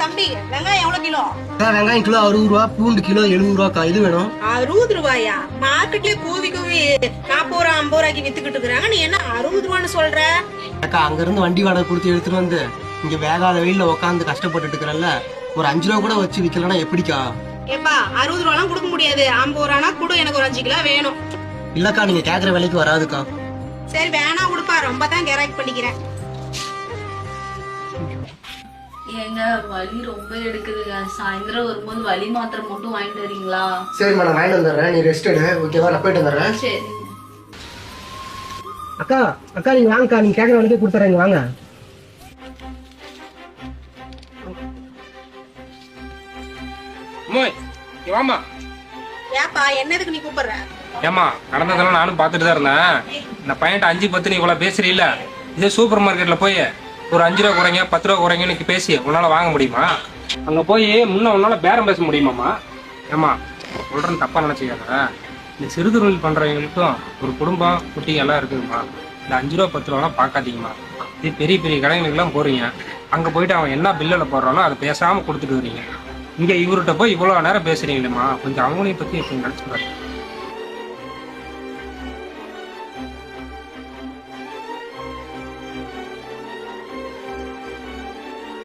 தம்பி வெங்காயம் எவ்வளவு கிலோ? வெங்காயம் கிலோ 60 ரூபா, பூண்டு கிலோ 70 ரூபாக்கா. இது வேணும். 60 ரூபாயா? மார்க்கெட்லயே கூவி 40 ரூபா 50 ரூபாய்க்கு வித்துக்கிட்டு இருக்காங்க. நீ என்ன 60 ரூபான்னு சொல்ற? அக்கா அங்க இருந்து வண்டி வாடகை கொடுத்து எடுத்துட்டு வந்து இங்க வேகாத வெயில்ல உட்காந்து கஷ்டப்பட்டுட்டு இருக்கிறல்ல, ஒரு 5 ரூபா கூட வச்சு விக்கலன்னா எப்படிக்கா? ஏப்பா 60 ரூபாலாம் கொடுக்க முடியாது. 50 ரூபானா கூட எனக்கு ஒரு 5 கிலோ வேணும். இல்லக்கா நீங்க கேக்குற விலைக்கு வராதுக்கா. சரி வேணா கொடுப்பா, ரொம்ப தான் கேராக் பண்ணிக்கிறேன். ஏங்க வலி ரொம்ப எடுக்குதுங்க. சாயந்தரம் வரும்போது வலி மாத்திரை மட்டும் வாங்கிட்டு வரீங்களா? சரிம்மா நான் வாங்கிட்டு வந்துடுறேன், நீ ரெஸ்ட் எடு. ஓகேவா, நான் போயிட்டு வந்துடுறேன். சரி அக்கா அக்கா நீங்க வாங்கக்கா, நீங்க கேக்குற விலைக்கு கொடுத்துறேன், வாங்க. வாமா. ஏப்பா என்னதுக்கு நீ கூப்பிடுற? ஏமா நடந்ததெல்லாம் நானும் பாத்துட்டு தான் இருந்தேன். இந்த பையன்ட்ட 5-10 நீ இவ்வளவு பேசுறீல்ல, இதே சூப்பர் மார்க்கெட்ல போய் ஒரு 5 ரூபா குறைங்க 10 ரூபா குறைங்கன்னு பேசி உன்னால வாங்க முடியுமா? அங்க போய் உன்னால பேரம் பேச முடியுமாமா? ஏமா சொல்றேன்னு தப்பா நினைச்சுக்காத. இந்த சிறு தொழில் பண்றவங்களுக்கும் ஒரு குடும்பம் குட்டி எல்லாம் இருக்குதுமா. இந்த 5 ரூபா 10 ரூபாலாம் பாக்காதீங்கம்மா. இது பெரிய பெரிய கடைகளுக்கு எல்லாம் போறீங்க, அங்க போயிட்டு அவன் என்ன பில்லில் போடுறானோ அதை பேசாம கொடுத்துட்டு வரீங்க. இங்க இவர்கிட்ட போய் இவ்வளவு நேரம் பேசுறீங்களேம்மா, கொஞ்சம் அவங்களையும் பத்தி நினைச்சு பாருங்க.